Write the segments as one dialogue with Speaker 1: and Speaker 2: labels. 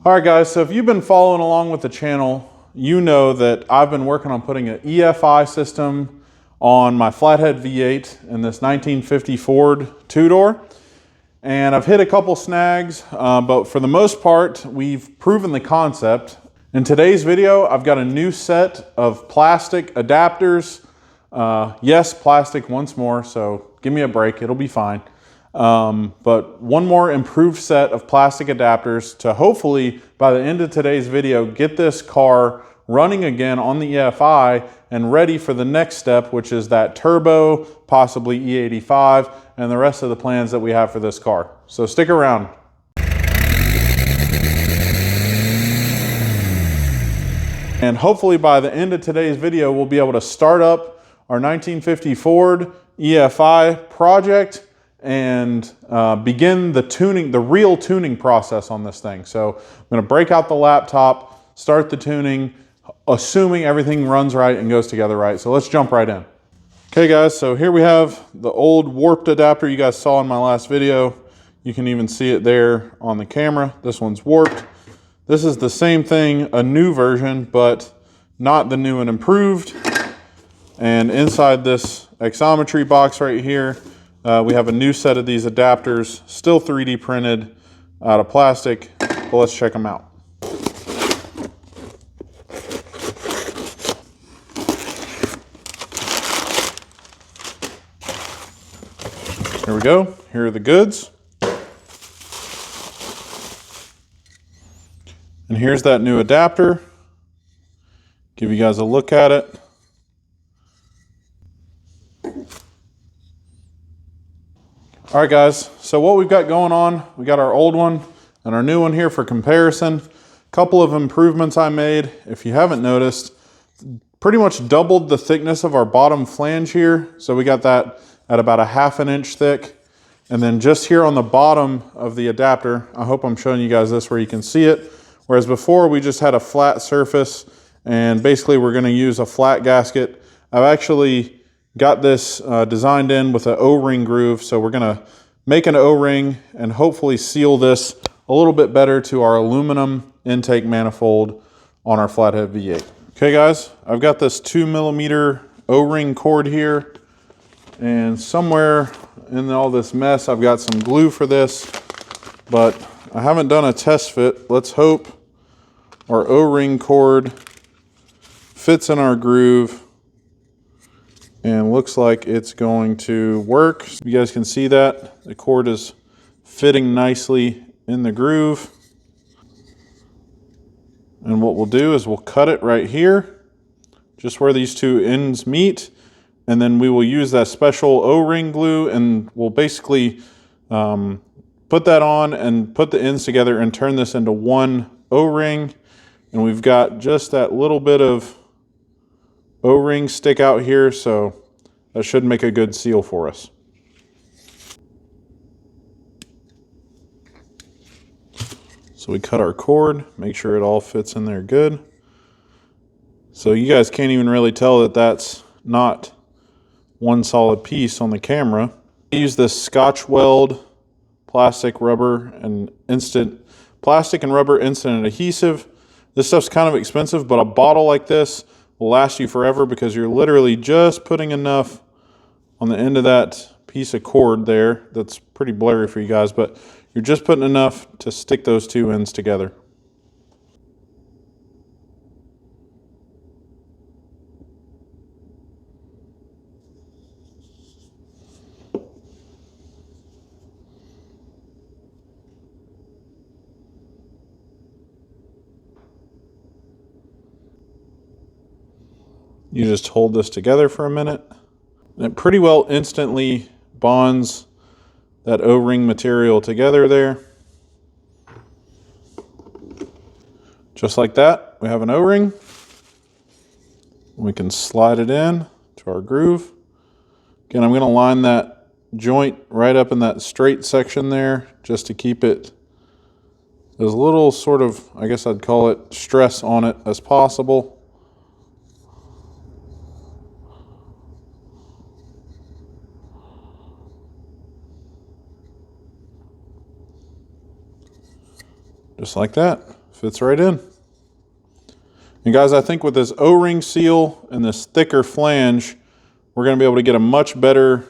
Speaker 1: All right guys, so if you've been following along with the channel, you know that I've been working on putting an EFI system on my Flathead V8 in this 1950 Ford two-door. And I've hit a couple snags, but for the most part, we've proven the concept. In today's video, I've got a new set of plastic adapters. Yes, plastic once more, so give me a break, it'll be fine. But one more improved set of plastic adapters to hopefully, by the end of today's video, get this car running again on the EFI and ready for the next step, which is that turbo, possibly E85, and the rest of the plans that we have for this car. So stick around. And hopefully by the end of today's video, we'll be able to start up our 1950 Ford EFI project and begin the real tuning process on this thing. So I'm gonna break out the laptop, start the tuning, assuming everything runs right and goes together right. So let's jump right in. Okay guys, so here we have the old warped adapter you guys saw in my last video. You can even see it there on the camera. This one's warped. This is the same thing, a new version, but not the new and improved. And inside this exometry box right here, we have a new set of these adapters, still 3D printed out of plastic, but let's check them out. Here we go, here are the goods. And here's that new adapter. Give you guys a look at it. All right guys, so what we've got going on, we got our old one and our new one here for comparison. A couple of improvements I made. If you haven't noticed, pretty much doubled the thickness of our bottom flange here. So we got that at about a ½ inch thick. And then just here on the bottom of the adapter, I hope I'm showing you guys this where you can see it. Whereas before we just had a flat surface and basically we're gonna use a flat gasket. I've actually got this designed in with an O-ring groove. So we're gonna make an O-ring and hopefully seal this a little bit better to our aluminum intake manifold on our Flathead V8. Okay guys, I've got this 2mm O-ring cord here, and somewhere in all this mess, I've got some glue for this, but I haven't done a test fit. Let's hope our O-ring cord fits in our groove and looks like it's going to work. You guys can see that the cord is fitting nicely in the groove. And what we'll do is we'll cut it right here, just where these two ends meet. And then we will use that special O-ring glue and we'll basically put that on and put the ends together and turn this into one O-ring. And we've got just that little bit of O-ring stick out here, so that should make a good seal for us. So we cut our cord, make sure it all fits in there good. So you guys can't even really tell that that's not one solid piece on the camera. I use this Scotch weld plastic and rubber instant adhesive. This stuff's kind of expensive, but a bottle like this will last you forever because you're literally just putting enough on the end of that piece of cord there. That's pretty blurry for you guys, but you're just putting enough to stick those two ends together. You just hold this together for a minute, and it pretty well instantly bonds that O-ring material together there. Just like that, we have an O-ring. We can slide it in to our groove. Again, I'm going to line that joint right up in that straight section there just to keep it as little sort of, I guess I'd call it, stress on it as possible. Just like that. Fits right in. And guys, I think with this O-ring seal and this thicker flange, we're going to be able to get a much better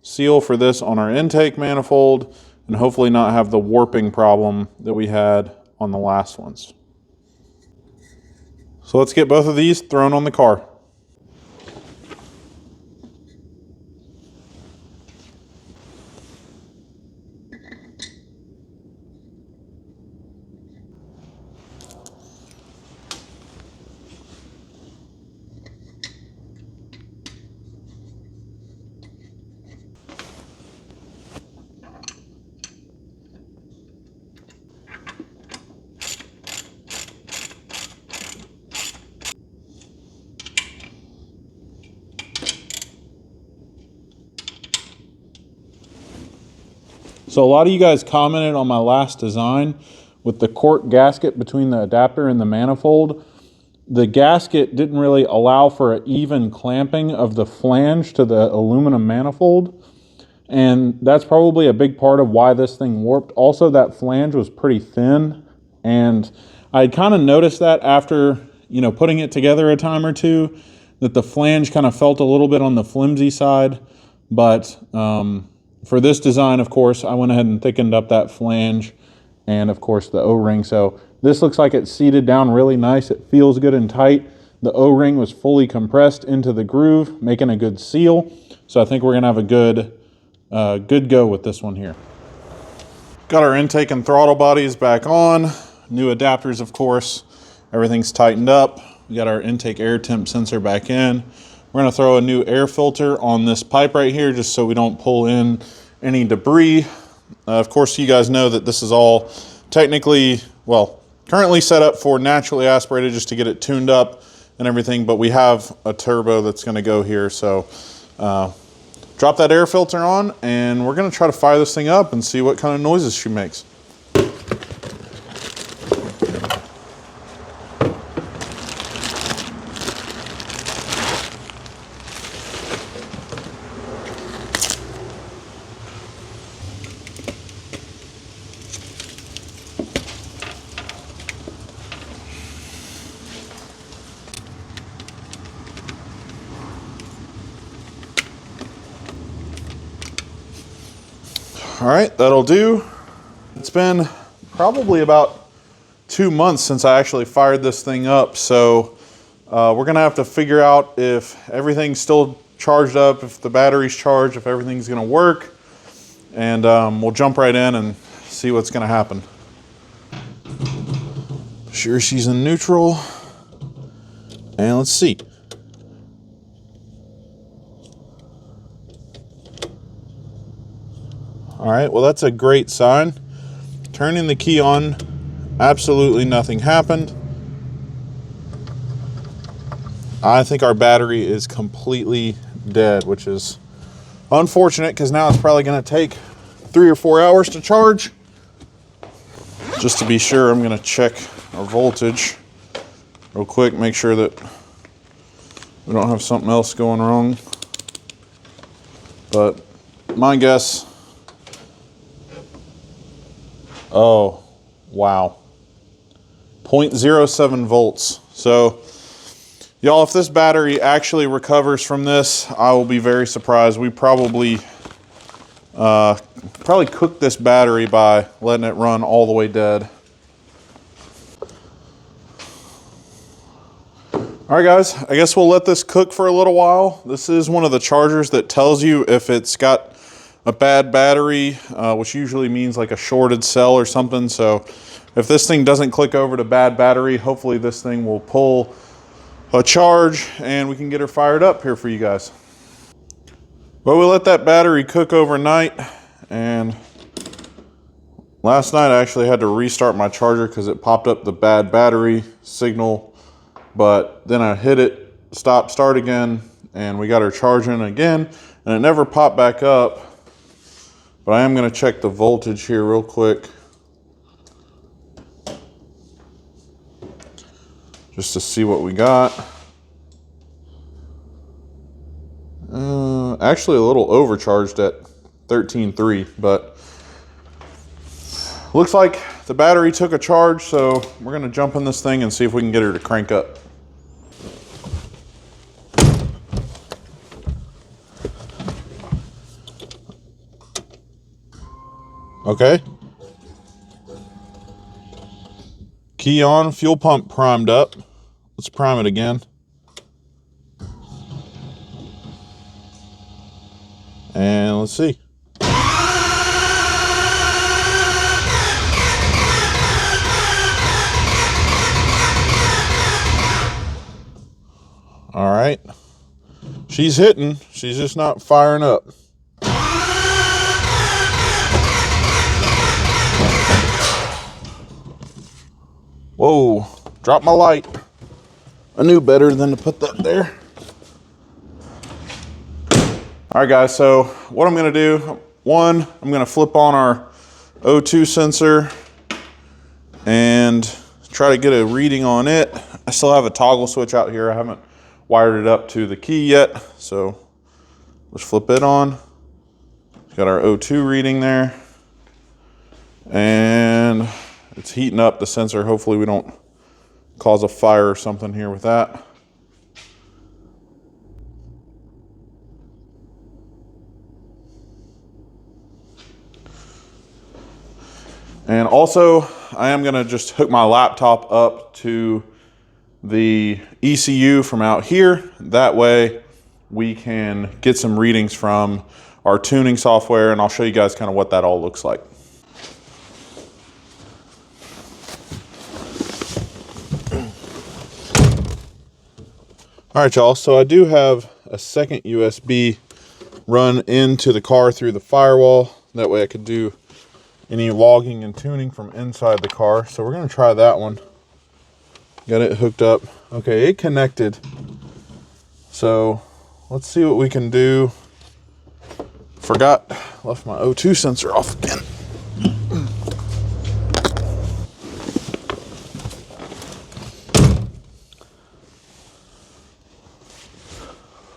Speaker 1: seal for this on our intake manifold and hopefully not have the warping problem that we had on the last ones. So let's get both of these thrown on the car. So a lot of you guys commented on my last design with the cork gasket between the adapter and the manifold. The gasket didn't really allow for an even clamping of the flange to the aluminum manifold. And that's probably a big part of why this thing warped. Also, that flange was pretty thin. And I had kind of noticed that after, putting it together a time or two, that the flange kind of felt a little bit on the flimsy side. But for this design, of course, I went ahead and thickened up that flange and, of course, the O-ring. So this looks like it's seated down really nice. It feels good and tight. The O-ring was fully compressed into the groove, making a good seal. So I think we're going to have a good go with this one here. Got our intake and throttle bodies back on. New adapters, of course. Everything's tightened up. We got our intake air temp sensor back in. We're going to throw a new air filter on this pipe right here just so we don't pull in any debris. Of course, you guys know that this is all technically, currently set up for naturally aspirated just to get it tuned up and everything, but we have a turbo that's going to go here. So drop that air filter on and we're going to try to fire this thing up and see what kind of noises she makes. All right, that'll do. It's been probably about 2 months since I actually fired this thing up, so we're gonna have to figure out if everything's still charged up, if the battery's charged, if everything's gonna work, and we'll jump right in and see what's gonna happen. Sure, she's in neutral, and let's see. All right, well, that's a great sign. Turning the key on, absolutely nothing happened. I think our battery is completely dead, which is unfortunate because now it's probably going to take 3 or 4 hours to charge. Just to be sure, I'm going to check our voltage real quick, make sure that we don't have something else going wrong. But my guess... Oh, wow. 0.07 volts. So, y'all, if this battery actually recovers from this, I will be very surprised. We probably cooked this battery by letting it run all the way dead. All right, guys, I guess we'll let this cook for a little while. This is one of the chargers that tells you if it's got a bad battery, which usually means like a shorted cell or something. So if this thing doesn't click over to bad battery, hopefully this thing will pull a charge and we can get her fired up here for you guys. But we let that battery cook overnight, and last night I actually had to restart my charger because it popped up the bad battery signal, but then I hit it, stop, start again, and we got her charging again, and it never popped back up. But I am going to check the voltage here real quick, just to see what we got. Actually a little overcharged at 13.3, but Looks like the battery took a charge, so we're gonna jump in this thing and see if we can get her to crank up. Okay. Key on, fuel pump primed up. Let's prime it again. And let's see. All right. She's hitting, she's just not firing up. Whoa, dropped my light. I knew better than to put that there. All right, guys, so what I'm gonna do, one, I'm gonna flip on our O2 sensor and try to get a reading on it. I still have a toggle switch out here. I haven't wired it up to the key yet, so let's flip it on. Got our O2 reading there, and it's heating up the sensor. Hopefully we don't cause a fire or something here with that. And also, I am gonna just hook my laptop up to the ECU from out here. That way we can get some readings from our tuning software, and I'll show you guys kind of what that all looks like. All right, y'all, so I do have a second USB run into the car through the firewall. That way I could do any logging and tuning from inside the car. So we're gonna try that one. Got it hooked up. Okay, it connected. So let's see what we can do. Left my O2 sensor off again.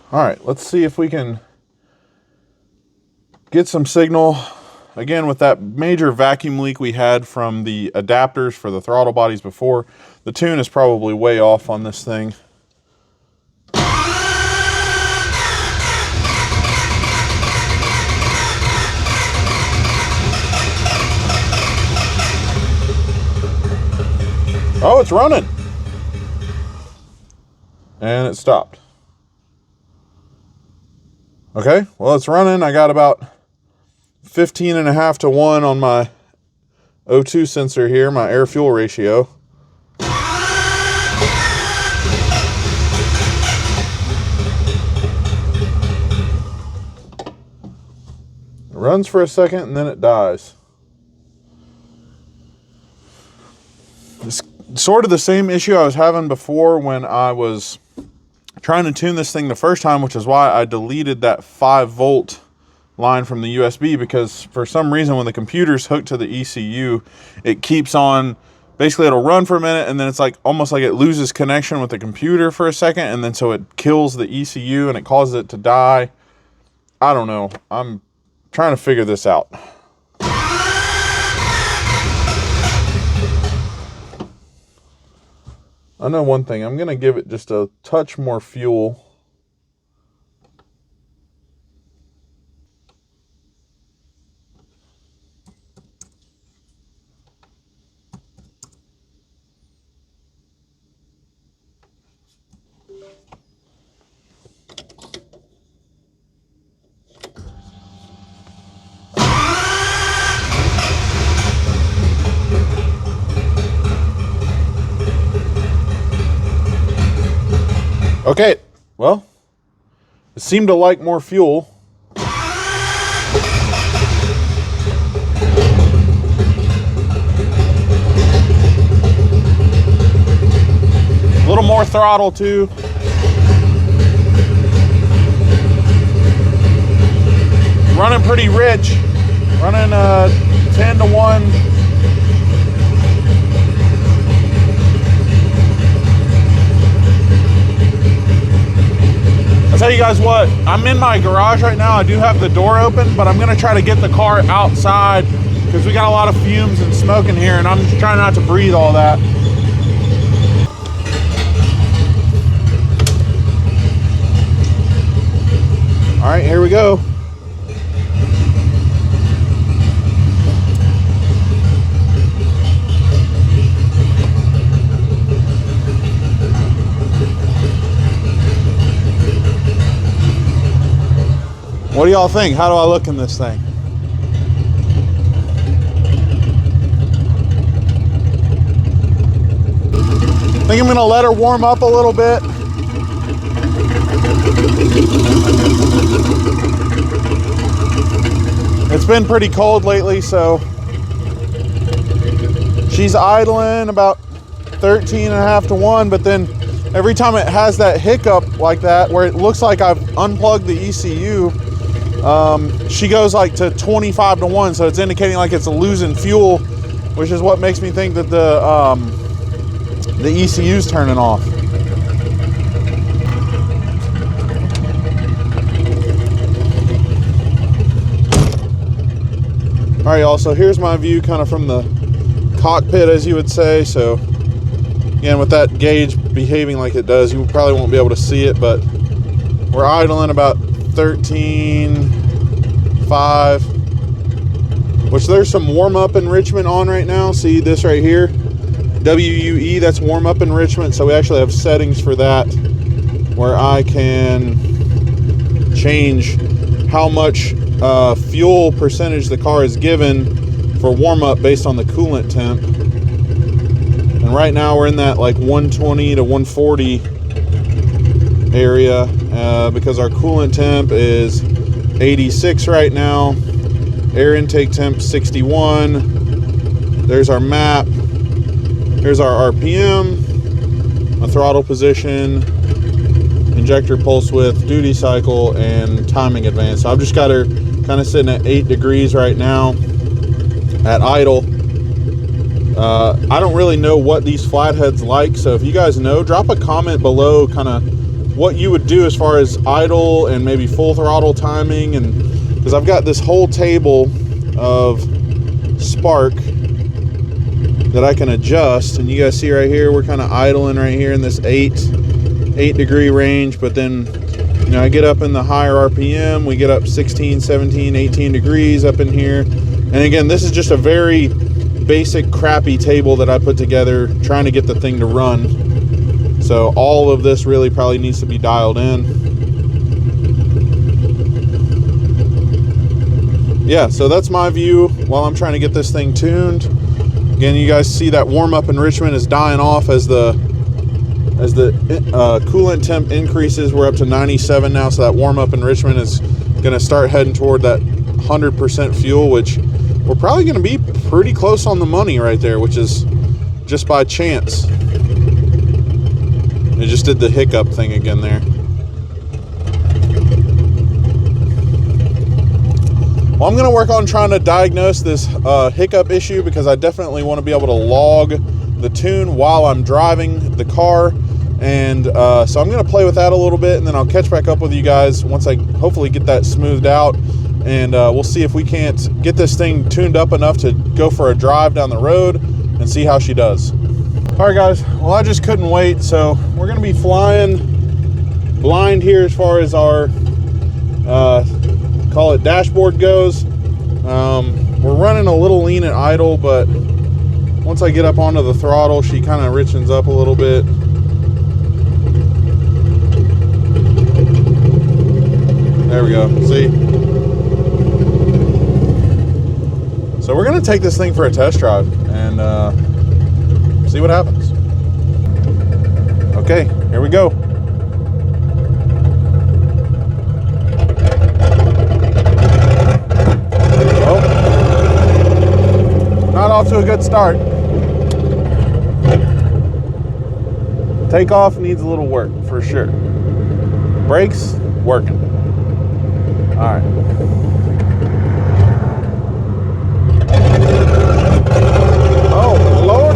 Speaker 1: All right, let's see if we can get some signal. Again, with that major vacuum leak we had from the adapters for the throttle bodies before, the tune is probably way off on this thing. Oh, it's running. And it stopped. Okay, well, it's running. I got about 15.5 to 1 on my O2 sensor here, my air fuel ratio. It runs for a second and then it dies. It's sort of the same issue I was having before when I was trying to tune this thing the first time, which is why I deleted that 5-volt line from the USB, because for some reason when the computer's hooked to the ECU, it keeps on, basically it'll run for a minute and then it's like almost like it loses connection with the computer for a second, and then so it kills the ECU and it causes it to die. I don't know. I'm trying to figure this out. I know one thing. I'm going to give it just a touch more fuel. Okay, well, it seemed to like more fuel. A little more throttle too. Running pretty rich, running 10 to 1. I'll tell you guys what, I'm in my garage right now. I do have the door open, but I'm gonna try to get the car outside because we got a lot of fumes and smoke in here, and I'm just trying not to breathe all that. All right, here we go. What do y'all think? How do I look in this thing? I think I'm gonna let her warm up a little bit. It's been pretty cold lately, so she's idling about 13.5 to 1, but then every time it has that hiccup like that, where it looks like I've unplugged the ECU, she goes like to 25 to 1, so it's indicating like it's losing fuel, which is what makes me think that the ECU's turning off. All right, y'all, so here's my view kind of from the cockpit, as you would say. So again, with that gauge behaving like it does, you probably won't be able to see it, but we're idling about 13.5, which there's some warm-up enrichment on right now. See this right here, WUE, that's warm-up enrichment. So we actually have settings for that where I can change how much fuel percentage the car is given for warm-up based on the coolant temp. And right now we're in that like 120 to 140 area because our coolant temp is 86 right now, air intake temp 61. There's our map, here's our RPM, my throttle position, injector pulse width, duty cycle, and timing advance. So I've just got her kind of sitting at 8 degrees right now at idle. I don't really know what these flatheads like, so if you guys know, drop a comment below kind of what you would do as far as idle and maybe full throttle timing, and because I've got this whole table of spark that I can adjust, and you guys see right here we're kind of idling right here in this 8 degree range, but then you know I get up in the higher RPM, we get up 16, 17, 18 degrees up in here. And again, this is just a very basic crappy table that I put together trying to get the thing to run. So all of this really probably needs to be dialed in. Yeah, so that's my view while I'm trying to get this thing tuned. Again, you guys see that warm-up enrichment is dying off as the coolant temp increases. We're up to 97 now, so that warm-up enrichment is going to start heading toward that 100% fuel, which we're probably going to be pretty close on the money right there, which is just by chance. It just did the hiccup thing again there. Well, I'm going to work on trying to diagnose this hiccup issue, because I definitely want to be able to log the tune while I'm driving the car. And so I'm going to play with that a little bit, and then I'll catch back up with you guys once I hopefully get that smoothed out. And we'll see if we can't get this thing tuned up enough to go for a drive down the road and see how she does. All right, guys. Well, I just couldn't wait. So we're going to be flying blind here as far as our, call it dashboard goes. We're running a little lean at idle, but once I get up onto the throttle, she kind of richens up a little bit. There we go. See? So we're going to take this thing for a test drive and see what happens. Okay, here we go. Oh, not off to a good start. Takeoff needs a little work for sure. Brakes, working. All right. Oh, Lord.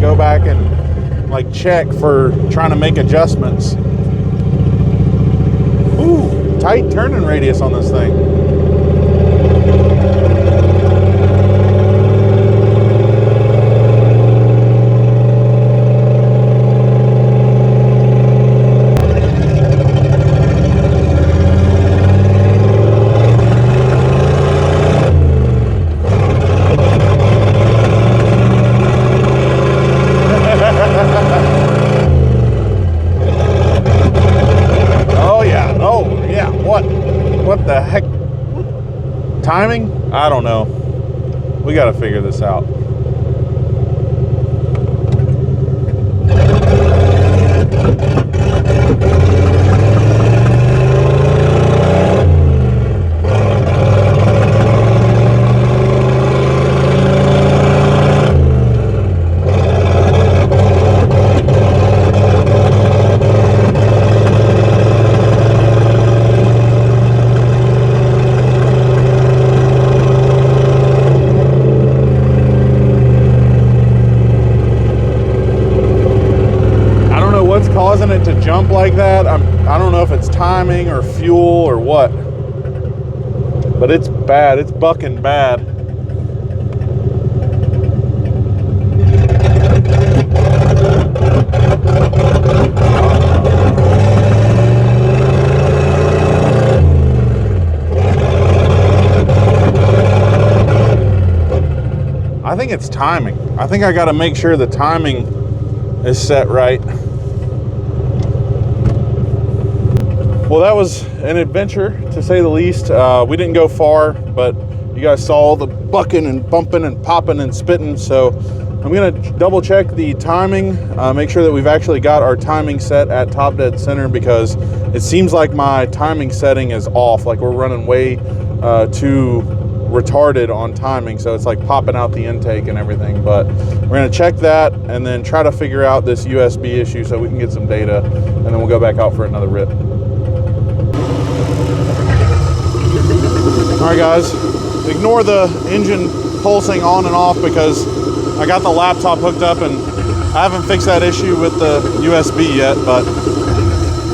Speaker 1: go back and like check for trying to make adjustments. Ooh, tight turning radius on this thing. What the heck? Timing? I don't know. We got to figure this out. Causing it to jump like that. I don't know if it's timing or fuel or what, but it's bad. It's bucking bad. I think it's timing. I think I got to make sure the timing is set right. Well, that was an adventure, to say the least. We didn't go far, but you guys saw the bucking and bumping and popping and spitting. So I'm gonna double check the timing, make sure that we've actually got our timing set at top dead center, because it seems like my timing setting is off. Like we're running way too retarded on timing. So it's like popping out the intake and everything. But we're gonna check that and then try to figure out this USB issue so we can get some data, and then we'll go back out for another rip. All right, guys, ignore the engine pulsing on and off because I got the laptop hooked up and I haven't fixed that issue with the USB yet, but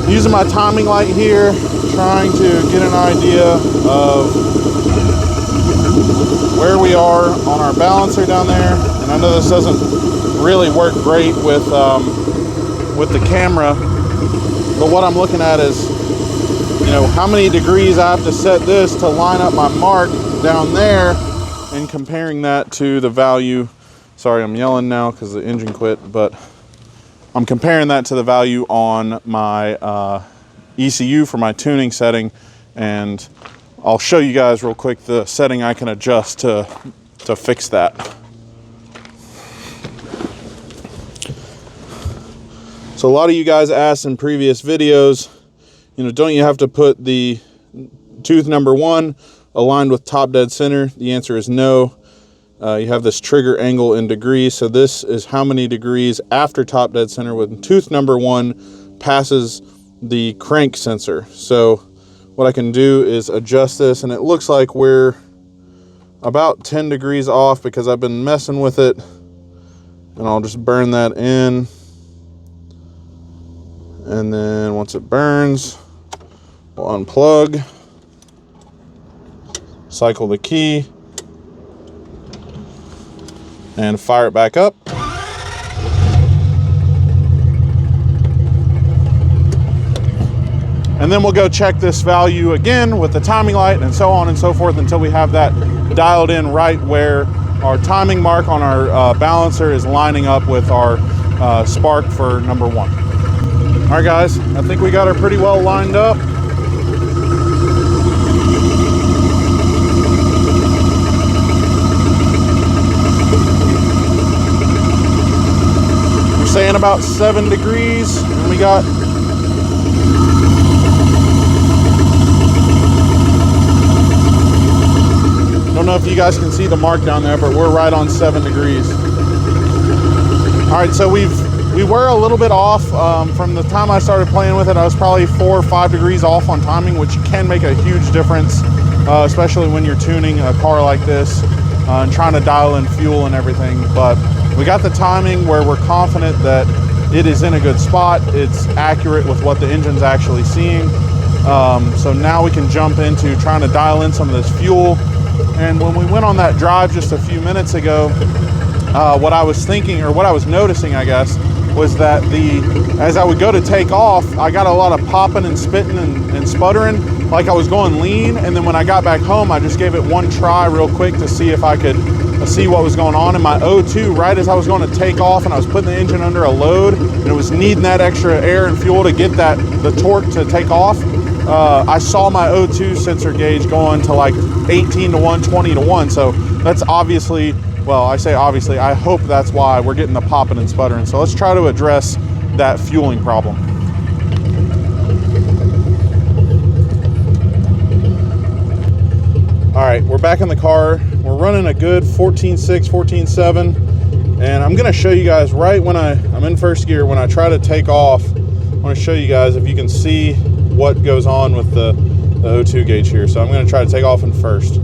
Speaker 1: using my timing light here, trying to get an idea of where we are on our balancer down there. And I know this doesn't really work great with the camera, but what I'm looking at is, you know, how many degrees I have to set this to line up my mark down there, and comparing that to the value. Sorry, I'm yelling now because the engine quit, but I'm comparing that to the value on my ECU for my tuning setting, and I'll show you guys real quick the setting I can adjust to fix that. So a lot of you guys asked in previous videos, you know, don't you have to put the tooth number 1 aligned with top dead center? The answer is no. You have this trigger angle in degrees, so this is how many degrees after top dead center when tooth number 1 passes the crank sensor. So what I can do is adjust this, and it looks like we're about 10 degrees off because I've been messing with it, and I'll just burn that in. And then once it burns, we'll unplug, cycle the key, and fire it back up. And then we'll go check this value again with the timing light and so on and so forth until we have that dialed in right where our timing mark on our balancer is lining up with our spark for number 1. All right, guys, I think we got her pretty well lined up. We're saying about 7 degrees, and we got don't know if you guys can see the mark down there, but we're right on 7 degrees. All right, so we were a little bit off from the time I started playing with it. I was probably 4 or 5 degrees off on timing, which can make a huge difference, especially when you're tuning a car like this and trying to dial in fuel and everything. But we got the timing where we're confident that it is in a good spot. It's accurate with what the engine's actually seeing. So now we can jump into trying to dial in some of this fuel. And when we went on that drive just a few minutes ago, what I was thinking, or what I was noticing, I guess, was that as I would go to take off, I got a lot of popping and spitting and sputtering, like I was going lean. And then when I got back home, I just gave it one try real quick to see if I could see what was going on. And my O2, right as I was going to take off and I was putting the engine under a load and it was needing that extra air and fuel to get the torque to take off, I saw my O2 sensor gauge going to like 18 to 1, 20 to 1. So that's obviously, well, I say obviously, I hope that's why we're getting the popping and sputtering. So let's try to address that fueling problem. All right, we're back in the car. We're running a good 14.6, 14.7. And I'm gonna show you guys right when I'm in first gear, when I try to take off, I wanna show you guys if you can see what goes on with the O2 gauge here. So I'm gonna try to take off in first.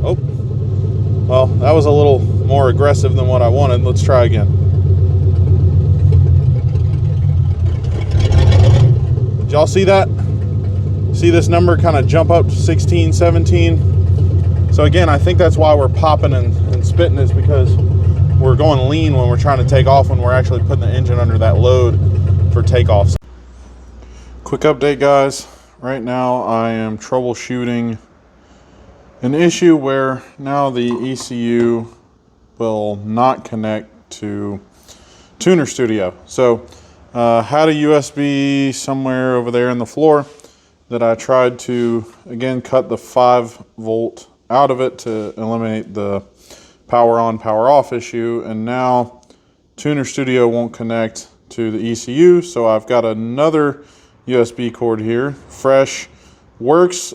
Speaker 1: Oh, well, that was a little more aggressive than what I wanted. Let's try again. Did y'all see that? See this number kind of jump up to 16, 17? So again, I think that's why we're popping and spitting, is because we're going lean when we're trying to take off, when we're actually putting the engine under that load for takeoffs. Quick update, guys. Right now I am troubleshooting an issue where now the ECU will not connect to Tuner Studio. So had a USB somewhere over there in the floor that I tried to, again, cut the 5 volt out of it to eliminate the power on, power off issue. And now Tuner Studio won't connect to the ECU. So I've got another USB cord here, fresh, works.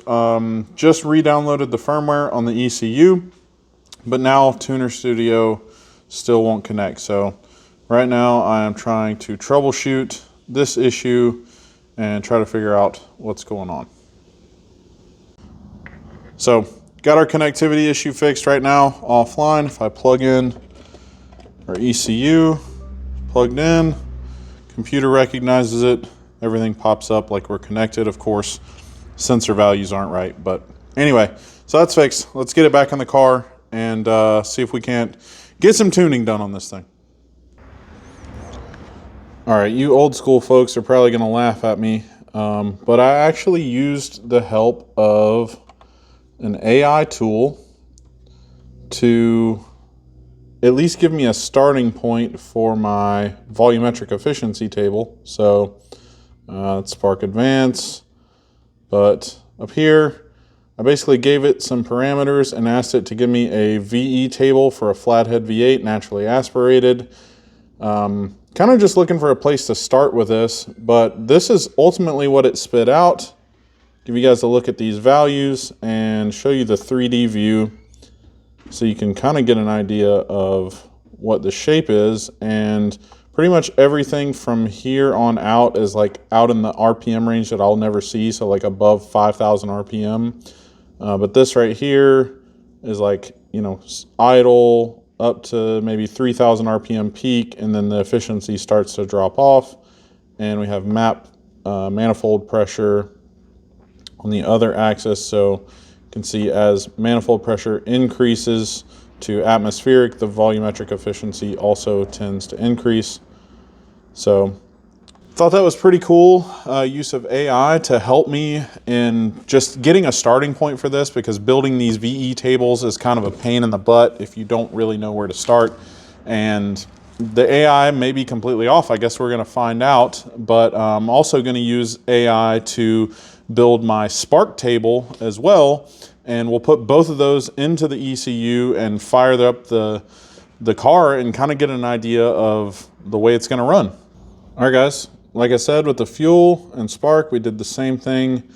Speaker 1: Just re-downloaded the firmware on the ECU, but now Tuner Studio still won't connect. So right now I am trying to troubleshoot this issue and try to figure out what's going on. So got our connectivity issue fixed right now offline. If I plug in our ECU, plugged in, computer recognizes it, everything pops up like we're connected. Of course, sensor values aren't right, but anyway, so that's fixed. Let's get it back in the car and see if we can't get some tuning done on this thing. All right, you old school folks are probably gonna laugh at me, but I actually used the help of an AI tool to at least give me a starting point for my volumetric efficiency table. So it's Spark Advance, but up here, I basically gave it some parameters and asked it to give me a VE table for a Flathead V8 naturally aspirated. Kind of just looking for a place to start with this, but this is ultimately what it spit out. Give you guys a look at these values and show you the 3D view so you can kind of get an idea of what the shape is. And pretty much everything from here on out is like out in the RPM range that I'll never see, so like above 5,000 RPM. But this right here is like, you know, idle up to maybe 3,000 RPM peak, and then the efficiency starts to drop off. And we have manifold pressure on the other axis. So you can see as manifold pressure increases to atmospheric, the volumetric efficiency also tends to increase. So thought that was pretty cool use of AI to help me in just getting a starting point for this, because building these VE tables is kind of a pain in the butt if you don't really know where to start. And the AI may be completely off. I guess we're going to find out, but I'm also going to use AI to build my Spark table as well. And we'll put both of those into the ECU and fire up the car and kind of get an idea of the way it's going to run. All right, guys. Like I said, with the fuel and Spark, we did the same thing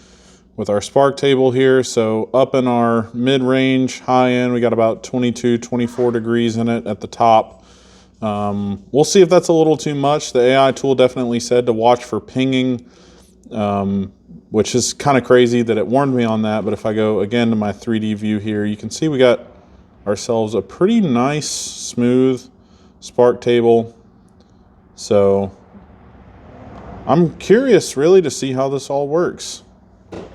Speaker 1: with our Spark table here. So up in our mid-range, high end, we got about 22, 24 degrees in it at the top. We'll see if that's a little too much. The AI tool definitely said to watch for pinging, which is kind of crazy that it warned me on that. But if I go again to my 3D view here, you can see we got ourselves a pretty nice, smooth spark table. So I'm curious really to see how this all works.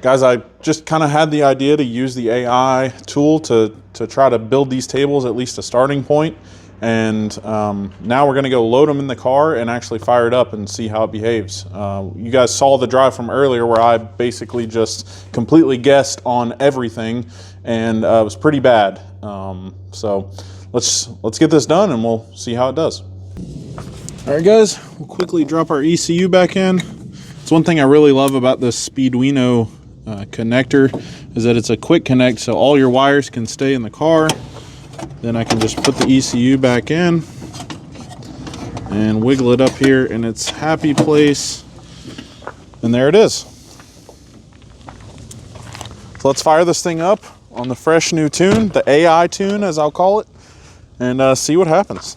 Speaker 1: Guys, I just kind of had the idea to use the AI tool to try to build these tables, at least a starting point. And now we're gonna go load them in the car and actually fire it up and see how it behaves. You guys saw the drive from earlier where I basically just completely guessed on everything, and it was pretty bad. So let's get this done and we'll see how it does. All right, guys, we'll quickly drop our ECU back in. It's one thing I really love about this Speeduino connector is that it's a quick connect, so all your wires can stay in the car. Then I can just put the ECU back in and wiggle it up here in its happy place. And there it is. So let's fire this thing up on the fresh new tune, the AI tune as I'll call it, and see what happens.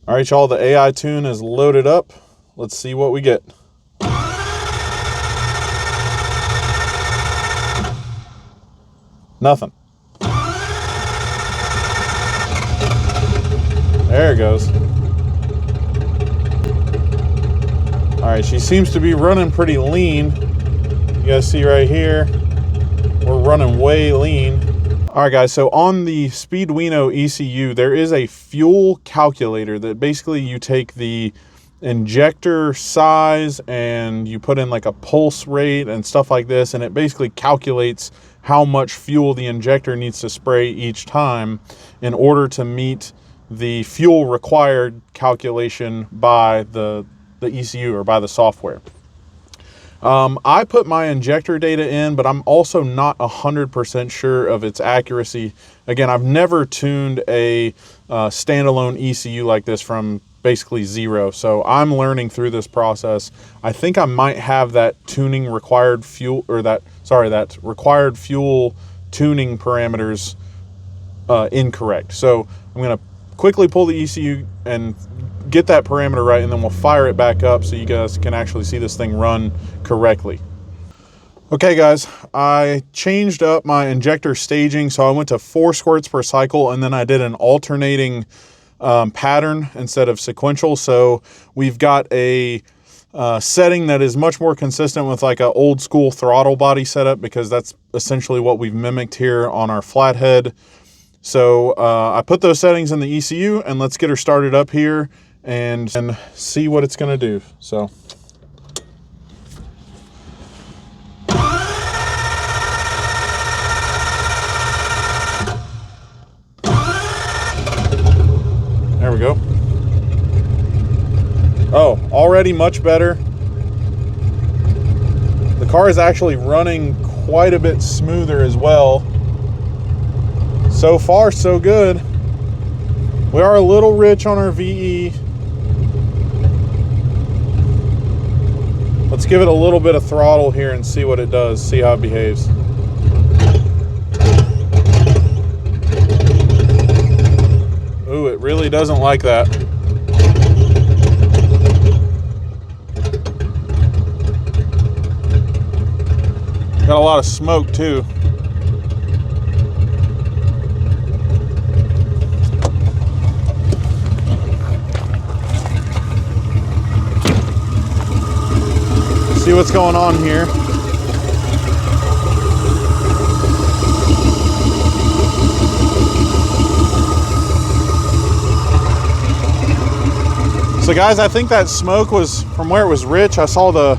Speaker 1: All right, y'all, the AI tune is loaded up. Let's see what we get. Nothing. There it goes. All right, she seems to be running pretty lean. You guys see right here, we're running way lean. All right, guys, so on the Speeduino ECU, there is a fuel calculator that basically you take the injector size and you put in like a pulse rate and stuff like this, and it basically calculates how much fuel the injector needs to spray each time in order to meet the fuel required calculation by the ECU or by the software. I put my injector data in, but I'm also not 100% sure of its accuracy. Again, I've never tuned a standalone ECU like this from basically zero, so I'm learning through this process. I think I might have that tuning required fuel, or that required fuel tuning parameters incorrect. So I'm gonna quickly pull the ECU and get that parameter right, and then we'll fire it back up so you guys can actually see this thing run correctly. Okay, guys, I changed up my injector staging, so I went to 4 squirts per cycle, and then I did an alternating pattern instead of sequential. So we've got a setting that is much more consistent with like an old school throttle body setup, because that's essentially what we've mimicked here on our Flathead. So I put those settings in the ECU, and let's get her started up here and see what it's going to do. So there we go. Oh, already much better. The car is actually running quite a bit smoother as well. So far, so good. We are a little rich on our VE. Let's give it a little bit of throttle here and see what it does, see how it behaves. Ooh, it really doesn't like that. Got a lot of smoke too. See what's going on here. So guys, I think that smoke was from where it was rich. I saw the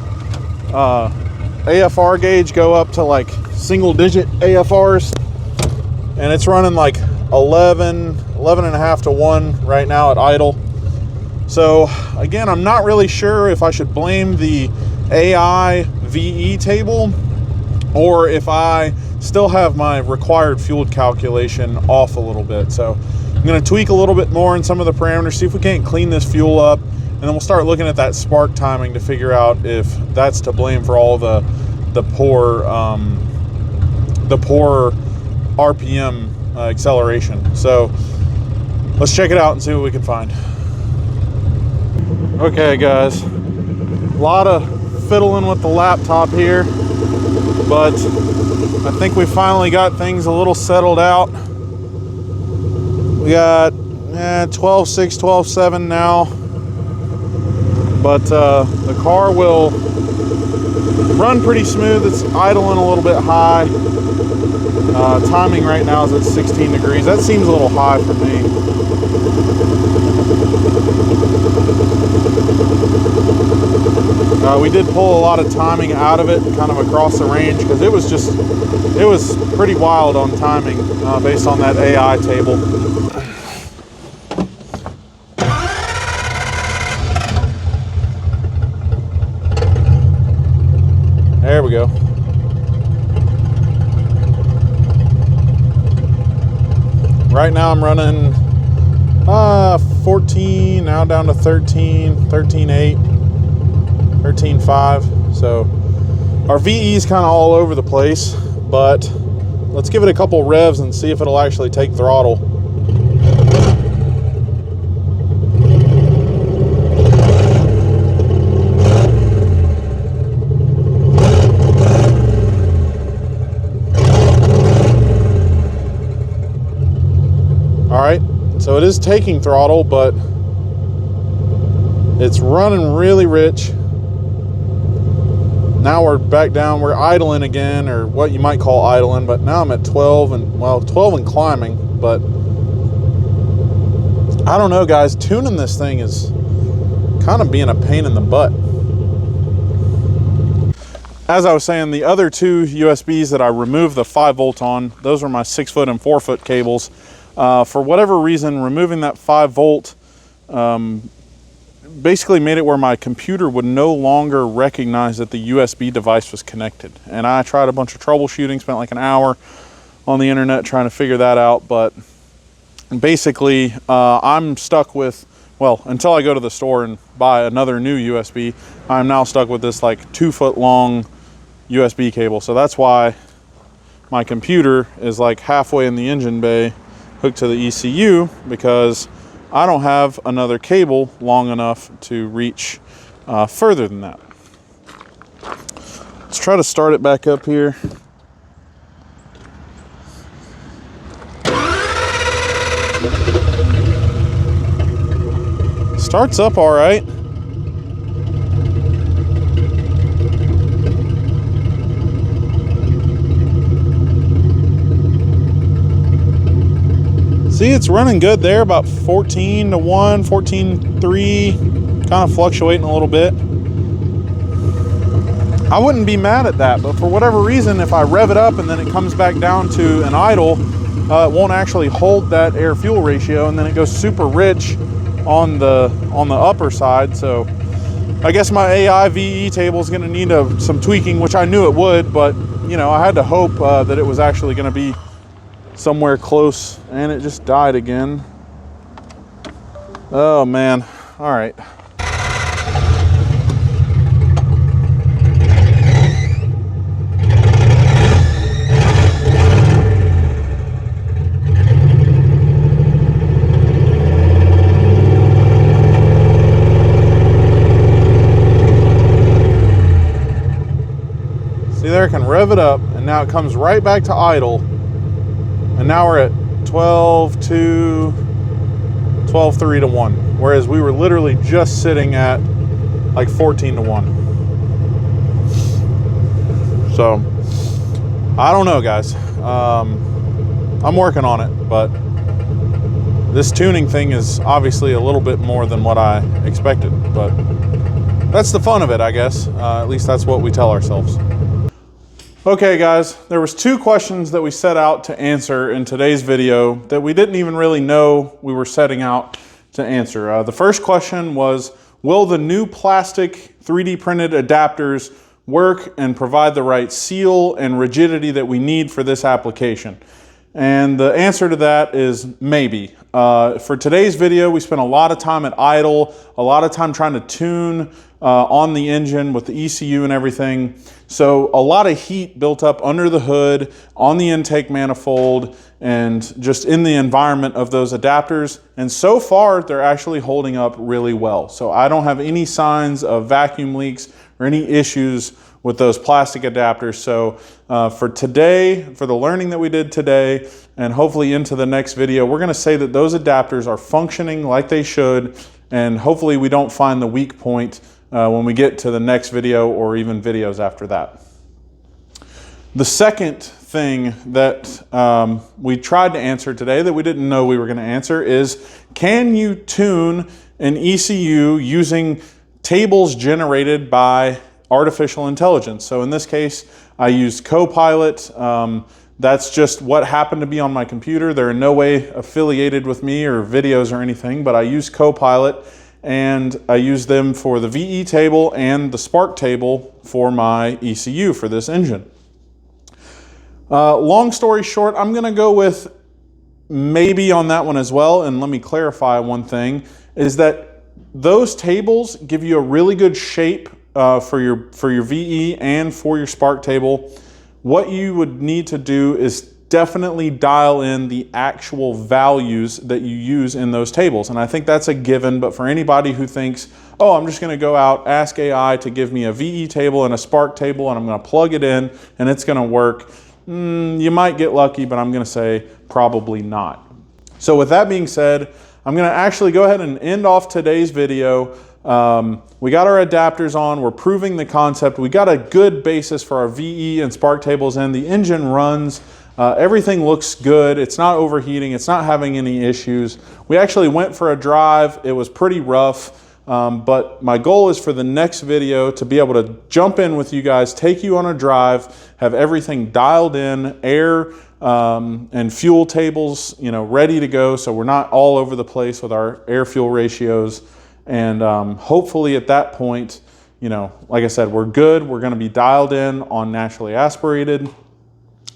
Speaker 1: AFR gauge go up to like single digit AFRs, and it's running like 11 and a half to 1 right now at idle. So again, I'm not really sure if I should blame the AI VE table or if I still have my required fuel calculation off a little bit. So I'm going to tweak a little bit more in some of the parameters, see if we can't clean this fuel up, and then we'll start looking at that spark timing to figure out if that's to blame for all the poor RPM acceleration. So let's check it out and see what we can find. Okay guys, a lot of fiddling with the laptop here, but I think we finally got things a little settled out. We got 12.6, 12.7 now, but the car will run pretty smooth. It's idling a little bit high. Timing right now is at 16 degrees. That seems a little high for me. We did pull a lot of timing out of it, kind of across the range, because it was pretty wild on timing based on that AI table. There we go. Right now I'm running 14, now down to 13, 13.8, 13.5. So our VE is kind of all over the place, but let's give it a couple revs and see if it'll actually take throttle. All right, so it is taking throttle, but it's running really rich. Now we're back down, we're idling again, or what you might call idling, but now I'm at 12 and, well, 12 and climbing, but I don't know guys, tuning this thing is kind of being a pain in the butt. As I was saying, the other two USBs that I removed the 5 volt on, those were my 6 foot and 4 foot cables. For whatever reason, removing that 5 volt basically made it where my computer would no longer recognize that the USB device was connected. And I tried a bunch of troubleshooting, spent like an hour on the internet trying to figure that out. But basically, I'm stuck with, well, until I go to the store and buy another new USB, I'm now stuck with this like 2 foot long USB cable. So that's why my computer is like halfway in the engine bay hooked to the ECU, because I don't have another cable long enough to reach further than that. Let's try to start it back up here. Starts up all right. See, it's running good there, about 14 to 1, 14.3, kind of fluctuating a little bit. I wouldn't be mad at that, but for whatever reason, if I rev it up and then it comes back down to an idle, it won't actually hold that air-fuel ratio, and then it goes super rich on the upper side. So I guess my AI VE table is going to need some tweaking, which I knew it would, but you know, I had to hope that it was actually going to be somewhere close, and it just died again. Oh man. All right. See there, I can rev it up, and now it comes right back to idle. And now we're at 12.2, 12.3 to 1. Whereas we were literally just sitting at like 14 to 1. So, I don't know, guys. I'm working on it, but this tuning thing is obviously a little bit more than what I expected. But that's the fun of it, I guess. At least that's what we tell ourselves. Okay guys, there was 2 questions that we set out to answer in today's video that we didn't even really know we were setting out to answer. The first question was, will the new plastic 3D printed adapters work and provide the right seal and rigidity that we need for this application? And the answer to that is maybe. For today's video, we spent a lot of time at idle, a lot of time trying to tune on the engine with the ECU and everything. So a lot of heat built up under the hood, on the intake manifold, and just in the environment of those adapters. And so far, they're actually holding up really well. So I don't have any signs of vacuum leaks or any issues with those plastic adapters. So for today, for the learning that we did today, and hopefully into the next video, we're gonna say that those adapters are functioning like they should, and hopefully we don't find the weak point when we get to the next video or even videos after that. The second thing that we tried to answer today that we didn't know we were going to answer is, can you tune an ECU using tables generated by artificial intelligence? So in this case, I used Copilot. That's just what happened to be on my computer. They're in no way affiliated with me or videos or anything, but I used Copilot, and I used them for the VE table and the spark table for my ECU for this engine. Long story short, I'm going to go with maybe on that one as well. And let me clarify one thing, is that those tables give you a really good shape for your VE and for your spark table. What you would need to do is definitely dial in the actual values that you use in those tables. And I think that's a given, but for anybody who thinks, oh, I'm just gonna go out, ask AI to give me a VE table and a spark table, and I'm gonna plug it in and it's gonna work, you might get lucky, but I'm gonna say probably not. So with that being said, I'm gonna actually go ahead and end off today's video. We got our adapters on, we're proving the concept, we got a good basis for our VE and spark tables in, the engine runs, everything looks good, it's not overheating, it's not having any issues. We actually went for a drive, it was pretty rough, but my goal is for the next video to be able to jump in with you guys, take you on a drive, have everything dialed in, air and fuel tables, ready to go, so we're not all over the place with our air fuel ratios. And hopefully at that point, like I said, we're good. We're going to be dialed in on naturally aspirated.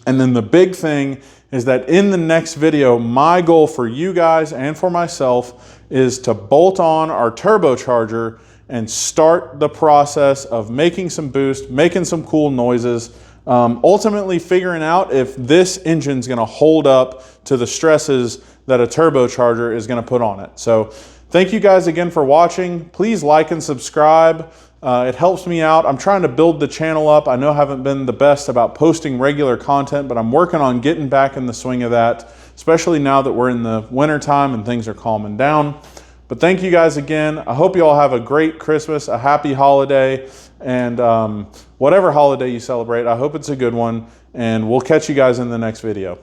Speaker 1: And then the big thing is that in the next video, my goal for you guys and for myself is to bolt on our turbocharger and start the process of making some boost, making some cool noises, ultimately figuring out if this engine's going to hold up to the stresses that a turbocharger is going to put on it. So thank you guys again for watching. Please like and subscribe. It helps me out. I'm trying to build the channel up. I know I haven't been the best about posting regular content, but I'm working on getting back in the swing of that, especially now that we're in the winter time and things are calming down. But thank you guys again. I hope you all have a great Christmas, a happy holiday, and whatever holiday you celebrate, I hope it's a good one, and we'll catch you guys in the next video.